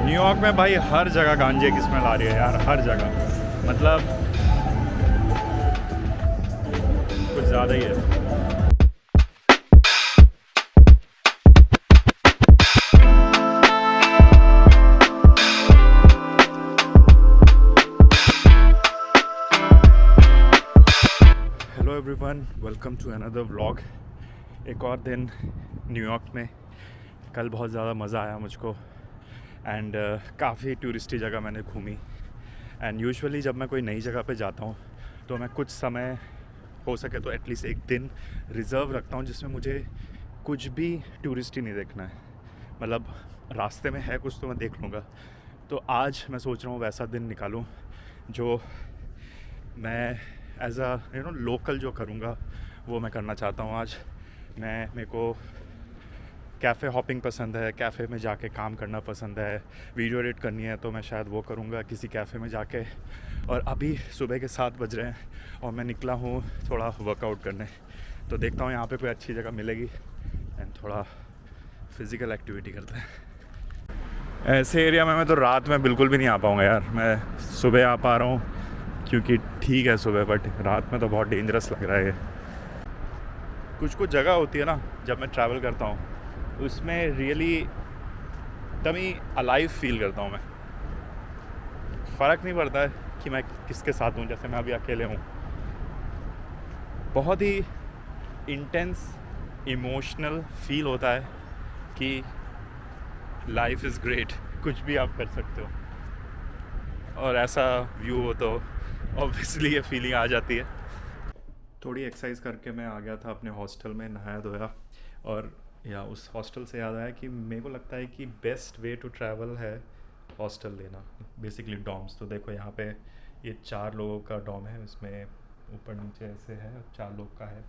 New York में भाई हर जगह गांजे की स्मेल आ रही है यार, हर जगह। मतलब कुछ ज़्यादा ही है। Hello everyone, welcome to another vlog. एक और दिन न्यूयॉर्क में। कल बहुत ज़्यादा मज़ा आया मुझको एंड काफ़ी टूरिस्टी जगह मैंने घूमी। एंड यूजुअली जब मैं कोई नई जगह पे जाता हूँ तो मैं कुछ समय, हो सके तो एटलीस्ट एक दिन रिज़र्व रखता हूँ जिसमें मुझे कुछ भी टूरिस्टी नहीं देखना है। मतलब रास्ते में है कुछ तो मैं देख लूँगा। तो आज मैं सोच रहा हूँ वैसा दिन निकालूँ जो मैं एज अ लोकल जो करूँगा वो मैं करना चाहता हूँ। आज मेरे को कैफ़े हॉपिंग पसंद है, कैफ़े में जाके काम करना पसंद है। वीडियो एडिट करनी है तो मैं शायद वो करूँगा किसी कैफ़े में जाके। और अभी सुबह के 7 बज रहे हैं और मैं निकला हूँ थोड़ा वर्कआउट करने। तो देखता हूँ यहाँ पे कोई अच्छी जगह मिलेगी एंड थोड़ा फिज़िकल एक्टिविटी करते हैं। ऐसे एरिया में मैं तो रात में बिल्कुल भी नहीं आ पाऊँगा यार। मैं सुबह आ पा रहा हूँ क्योंकि ठीक है सुबह, बट रात में तो बहुत डेंजरस लग रहा है ये। कुछ जगह होती है ना जब मैं ट्रैवल करता हूँ उसमें रियली तभी अलाइव फील करता हूँ मैं। फ़र्क नहीं पड़ता है कि मैं किसके साथ हूँ। जैसे मैं अभी अकेले हूँ, बहुत ही इंटेंस इमोशनल फील होता है कि लाइफ इज़ ग्रेट, कुछ भी आप कर सकते हो। और ऐसा व्यू हो तो ऑब्वियसली ये फीलिंग आ जाती है। थोड़ी एक्सरसाइज करके मैं आ गया था अपने हॉस्टल में, नहाया धोया। और या उस हॉस्टल से याद आया कि मेरे को लगता है कि बेस्ट वे टू ट्रैवल है हॉस्टल लेना, बेसिकली डॉम्स। तो देखो यहाँ पे ये 4 लोगों का डॉम है, इसमें ऊपर नीचे ऐसे है, 4 लोग का है।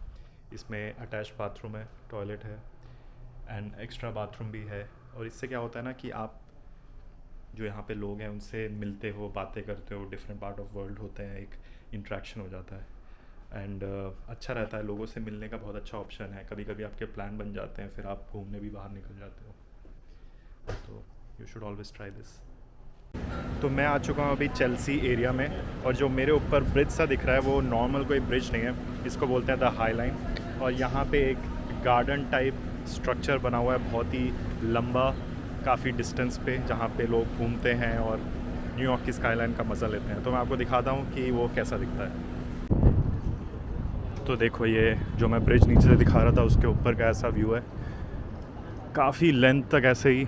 इसमें अटैच बाथरूम है, टॉयलेट है एंड एक्स्ट्रा बाथरूम भी है। और इससे क्या होता है ना कि आप जो यहाँ पे लोग हैं उनसे मिलते हो, बातें करते हो, डिफरेंट पार्ट ऑफ वर्ल्ड होते हैं, एक इंट्रैक्शन हो जाता है एंड अच्छा रहता है। लोगों से मिलने का बहुत अच्छा ऑप्शन है। कभी कभी आपके प्लान बन जाते हैं, फिर आप घूमने भी बाहर निकल जाते हो। तो you should always try this. तो मैं आ चुका हूँ अभी चेल्सी एरिया में, और जो मेरे ऊपर ब्रिज सा दिख रहा है वो नॉर्मल कोई ब्रिज नहीं है, इसको बोलते हैं द हाई लाइन। और यहाँ पे एक गार्डन टाइप स्ट्रक्चर बना हुआ है, बहुत ही लंबा, काफ़ी डिस्टेंस पे, जहाँ पे लोग घूमते हैं और न्यूयॉर्क की स्काईलाइन का मज़ा लेते हैं। तो मैं आपको दिखाता हूँ कि वो कैसा दिखता है। तो देखो ये जो मैं ब्रिज नीचे से दिखा रहा था उसके ऊपर का ऐसा व्यू है। काफ़ी लेंथ तक ऐसे ही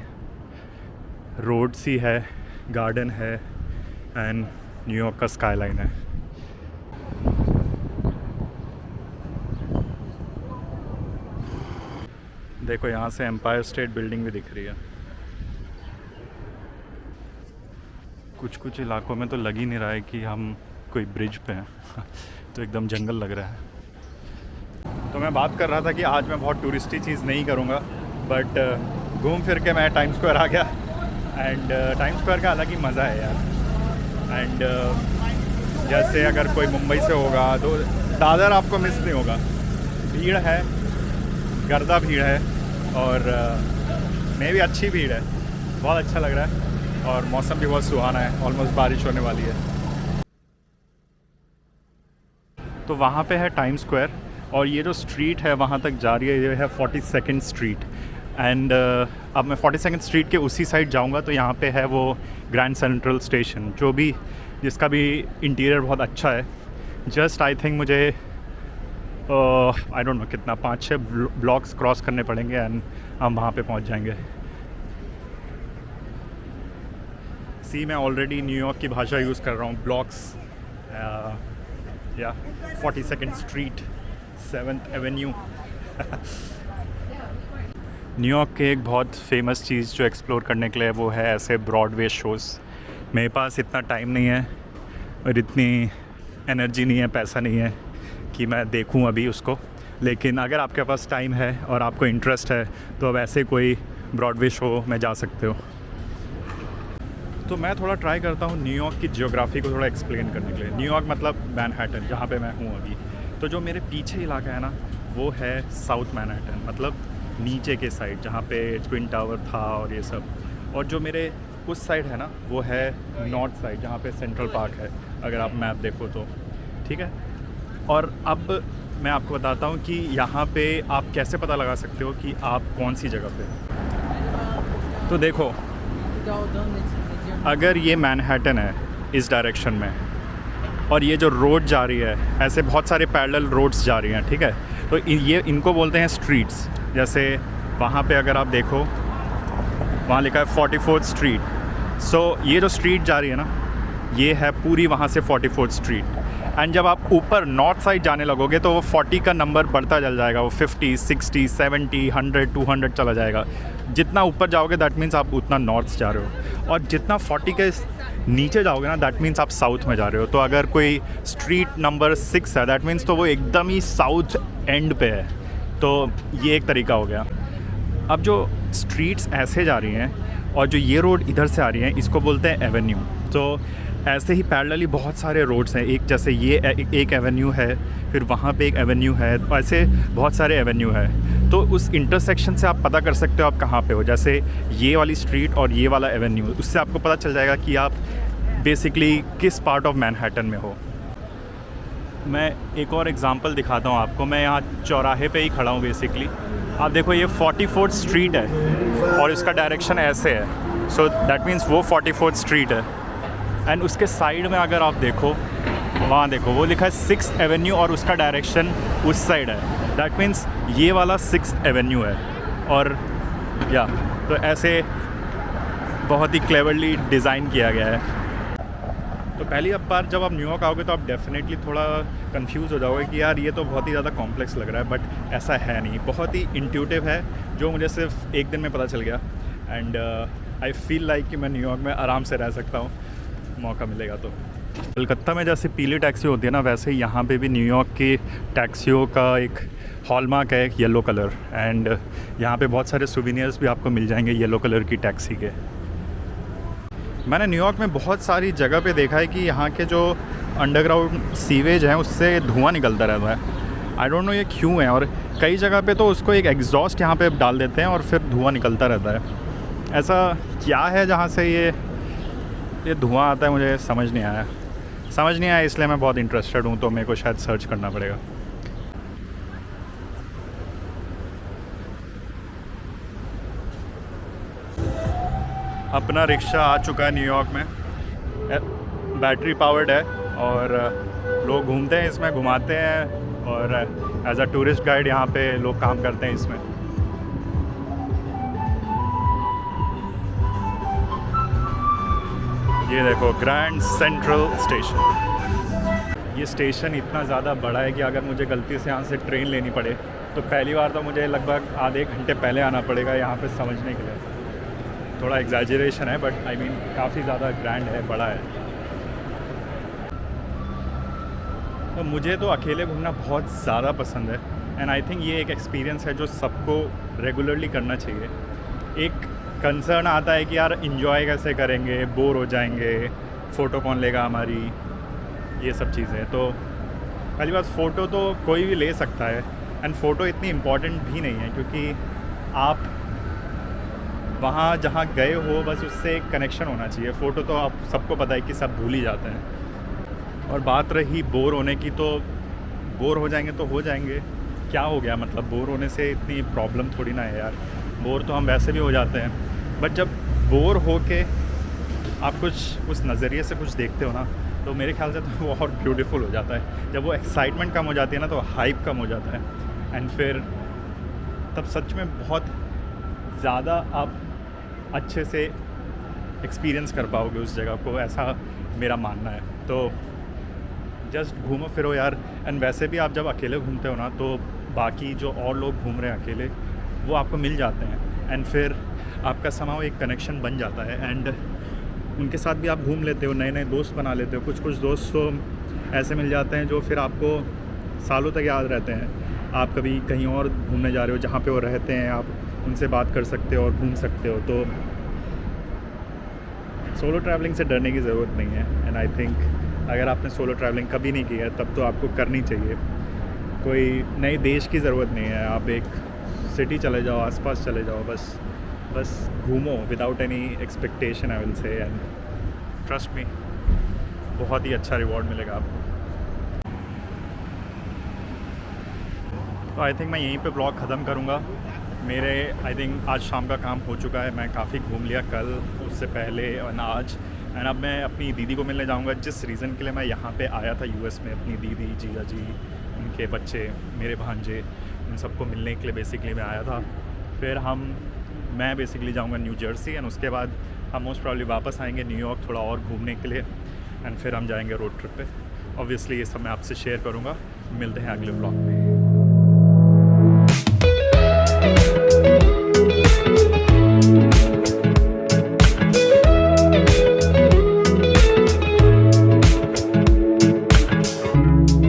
रोड सी है, गार्डन है एंड न्यूयॉर्क का स्काईलाइन है। देखो यहाँ से एम्पायर स्टेट बिल्डिंग भी दिख रही है। कुछ इलाकों में तो लग ही नहीं रहा है कि हम कोई ब्रिज पे हैं तो एकदम जंगल लग रहा है। तो मैं बात कर रहा था कि आज मैं बहुत टूरिस्टी चीज़ नहीं करूँगा, बट घूम फिर के मैं टाइम स्क्वायर आ गया एंड टाइम स्क्वायर का अलग ही मज़ा है यार। एंड जैसे अगर कोई मुंबई से होगा तो दादर आपको मिस नहीं होगा। भीड़ है, गर्दा भीड़ है और में भी अच्छी भीड़ है। बहुत अच्छा लग रहा है और मौसम भी बहुत सुहाना है, ऑलमोस्ट बारिश होने वाली है। तो वहाँ पे है टाइम स्क्वायर और ये जो स्ट्रीट है वहाँ तक जा रही है, ये है 42nd स्ट्रीट। एंड अब मैं 42nd स्ट्रीट के उसी साइड जाऊँगा तो यहाँ पे है वो ग्रैंड सेंट्रल स्टेशन, जो भी जिसका भी इंटीरियर बहुत अच्छा है। जस्ट आई थिंक मुझे आई डोंट नो कितना 5-6 ब्लॉक्स क्रॉस करने पड़ेंगे एंड हम वहाँ पे पहुँच जाएंगे। मैं ऑलरेडी न्यूयॉर्क की भाषा यूज़ कर रहा हूँ। ब्लॉक्स या 42nd street, 7th Avenue. New York के एक बहुत फेमस चीज़ जो एक्सप्लोर करने के लिए वो है ऐसे ब्रॉडवे शोज़। मेरे पास इतना टाइम नहीं है और इतनी एनर्जी नहीं है, पैसा नहीं है कि मैं देखूं अभी उसको। लेकिन अगर आपके पास टाइम है और आपको इंटरेस्ट है तो अब ऐसे कोई ब्रॉडवे शो में जा सकते हो। तो मैं थोड़ा ट्राई करता हूँ न्यूयॉर्क की जियोग्राफी को थोड़ा एक्सप्लेन करने के लिए। न्यूयॉर्क मतलब मैनहट्टन, जहाँ पे मैं हूँ अभी। तो जो मेरे पीछे इलाका है ना वो है साउथ मैनहट्टन, मतलब नीचे के साइड जहाँ पे ट्विन टावर था और ये सब। और जो मेरे उस साइड है ना, वो है नॉर्थ साइड जहाँ पे सेंट्रल पार्क है, अगर आप मैप देखो तो, ठीक है। और अब मैं आपको बताता हूँ कि यहाँ पे आप कैसे पता लगा सकते हो कि आप कौन सी जगह पे हो। तो देखो, अगर ये मैनहट्टन है इस डायरेक्शन में, और ये जो रोड जा रही है, ऐसे बहुत सारे पैरेलल रोड्स जा रही हैं, ठीक है। तो ये इनको बोलते हैं स्ट्रीट्स। जैसे वहाँ पे अगर आप देखो, वहाँ लिखा है 44th स्ट्रीट। सो ये जो स्ट्रीट जा रही है ना, ये है पूरी वहाँ से 44th स्ट्रीट। एंड जब आप ऊपर नॉर्थ साइड जाने लगोगे तो वो 40 का नंबर बढ़ता चल जाएगा, वो 50, 60, 70, 100, 200 चला जाएगा। जितना ऊपर जाओगे दैट मीन्स आप उतना नॉर्थ जा रहे हो, और जितना 40 के नीचे जाओगे ना दैट मीन्स आप साउथ में जा रहे हो। तो अगर कोई स्ट्रीट नंबर 6 है दैट मीन्स तो वो एकदम ही साउथ एंड पे है। तो ये एक तरीका हो गया। अब जो स्ट्रीट्स ऐसे जा रही हैं और जो ये रोड इधर से आ रही हैं, इसको बोलते हैं एवेन्यू। तो ऐसे ही पैरेलली बहुत सारे रोड्स हैं, एक जैसे ये एक एवेन्यू है, फिर वहाँ पे एक एवेन्यू है, ऐसे बहुत सारे एवेन्यू है। तो उस इंटरसेक्शन से आप पता कर सकते हो आप कहाँ पे हो। जैसे ये वाली स्ट्रीट और ये वाला एवेन्यू, उससे आपको पता चल जाएगा कि आप बेसिकली किस पार्ट ऑफ मैनहट्टन में हो। मैं एक और एग्ज़ाम्पल दिखाता हूँ आपको। मैं यहाँ चौराहे पे ही खड़ा हूँ बेसिकली। आप देखो, ये 44th स्ट्रीट है और इसका डायरेक्शन ऐसे है। सो दैट मीन्स वो 44th स्ट्रीट है। एंड उसके साइड में अगर आप देखो, वहाँ देखो वो लिखा है 6th एवेन्यू और उसका डायरेक्शन उस साइड है। दैट मीन्स ये वाला 6th एवेन्यू है। और या तो ऐसे बहुत ही क्लेवरली डिज़ाइन किया गया है। तो पहली बार जब आप न्यूयॉर्क आओगे तो आप डेफिनेटली थोड़ा कंफ्यूज हो जाओगे कि यार ये तो बहुत ही ज़्यादा कॉम्प्लेक्स लग रहा है, बट ऐसा है नहीं। बहुत ही इंट्यूटिव है, जो मुझे सिर्फ एक दिन में पता चल गया। एंड आई फील लाइक कि मैं न्यूयॉर्क में आराम से रह सकता हूँ, मौका मिलेगा तो। कलकत्ता में जैसे पीली टैक्सी होती है ना, वैसे ही यहाँ पे भी न्यूयॉर्क की टैक्सियों का एक हॉलमार्क है येलो कलर। एंड यहाँ पे बहुत सारे सुविनियर्स भी आपको मिल जाएंगे येलो कलर की टैक्सी के। मैंने न्यूयॉर्क में बहुत सारी जगह पे देखा है कि यहाँ के जो अंडरग्राउंड सीवेज हैं उससे धुआं निकलता रहता है। आई डोंट नो ये क्यों है, और कई जगह पे तो उसको एक एग्जॉस्ट यहाँ पे डाल देते हैं और फिर धुआं निकलता रहता है। ऐसा क्या है जहाँ से ये धुआं आता है, मुझे समझ नहीं आया, इसलिए मैं बहुत इंटरेस्टेड हूँ। तो मेरे को शायद सर्च करना पड़ेगा। अपना रिक्शा आ चुका है न्यूयॉर्क में, बैटरी पावर्ड है, और लोग घूमते हैं इसमें, घुमाते हैं, और एज अ टूरिस्ट गाइड यहाँ पे लोग काम करते हैं इसमें। ये देखो ग्रैंड सेंट्रल स्टेशन। ये स्टेशन इतना ज़्यादा बड़ा है कि अगर मुझे गलती से यहाँ से ट्रेन लेनी पड़े तो पहली बार तो मुझे लगभग आधे घंटे पहले आना पड़ेगा यहाँ पे समझने के लिए। थोड़ा एग्जैजरेशन है, बट आई मीन काफ़ी ज़्यादा ग्रैंड है, बड़ा है। तो मुझे तो अकेले घूमना बहुत ज़्यादा पसंद है, एंड आई थिंक ये एक एक्सपीरियंस है जो सबको रेगुलरली करना चाहिए। एक कंसर्न आता है कि यार इन्जॉय कैसे करेंगे, बोर हो जाएंगे, फ़ोटो कौन लेगा हमारी, ये सब चीज़ें। तो पहली बात, फ़ोटो तो कोई भी ले सकता है, एंड फ़ोटो इतनी इम्पॉर्टेंट भी नहीं है, क्योंकि आप वहाँ जहाँ गए हो बस उससे एक कनेक्शन होना चाहिए। फ़ोटो तो आप सबको पता है कि सब भूल ही जाते हैं। और बात रही बोर होने की, तो बोर हो जाएंगे तो हो जाएंगे, क्या हो गया, मतलब बोर होने से इतनी प्रॉब्लम थोड़ी ना है यार। बोर तो हम वैसे भी हो जाते हैं, बट जब बोर हो के आप कुछ उस नज़रिए से कुछ देखते हो ना, तो मेरे ख्याल से तो वो और ब्यूटीफुल हो जाता है। जब वो एक्साइटमेंट कम हो जाती है ना, तो हाइप कम हो जाता है, एंड फिर तब सच में बहुत ज़्यादा आप अच्छे से एक्सपीरियंस कर पाओगे उस जगह को, ऐसा मेरा मानना है। तो जस्ट घूमो फिरो यार। एंड वैसे भी आप जब अकेले घूमते हो ना, तो बाकी जो और लोग घूम रहे हैं अकेले, वो आपको मिल जाते हैं, एंड फिर आपका समाव एक कनेक्शन बन जाता है, एंड उनके साथ भी आप घूम लेते हो, नए नए दोस्त बना लेते हो। कुछ दोस्त तो ऐसे मिल जाते हैं जो फिर आपको सालों तक याद रहते हैं। आप कभी कहीं और घूमने जा रहे हो, जहाँ पे वो रहते हैं, आप उनसे बात कर सकते हो और घूम सकते हो। तो सोलो ट्रैवलिंग से डरने की ज़रूरत नहीं है, एंड आई थिंक अगर आपने सोलो ट्रैवलिंग कभी नहीं की है तब तो आपको करनी चाहिए। कोई नए देश की ज़रूरत नहीं है, आप एक सिटी चले जाओ, आसपास चले जाओ बस, बस घूमो without any expectation I will say, and trust me बहुत ही अच्छा रिवॉर्ड मिलेगा आपको। तो आई थिंक मैं यहीं पे ब्लॉग ख़त्म करूँगा। मेरे आई थिंक आज शाम का काम हो चुका है, मैं काफ़ी घूम लिया कल, उससे पहले और आज, एंड अब मैं अपनी दीदी को मिलने जाऊँगा। जिस रीज़न के लिए मैं यहाँ पे आया था यूएस में, अपनी दीदी, जीजा जी, उनके बच्चे, मेरे भांजे, उन सबको मिलने के लिए बेसिकली मैं आया था। फिर मैं बेसिकली जाऊँगा न्यू जर्सी, एंड उसके बाद हम मोस्ट प्रॉब्ली वापस आएंगे न्यूयॉर्क थोड़ा और घूमने के लिए, एंड फिर हम जाएंगे रोड ट्रिप पे। ऑब्वियसली ये सब मैं आपसे शेयर करूँगा। मिलते हैं अगले ब्लॉग में।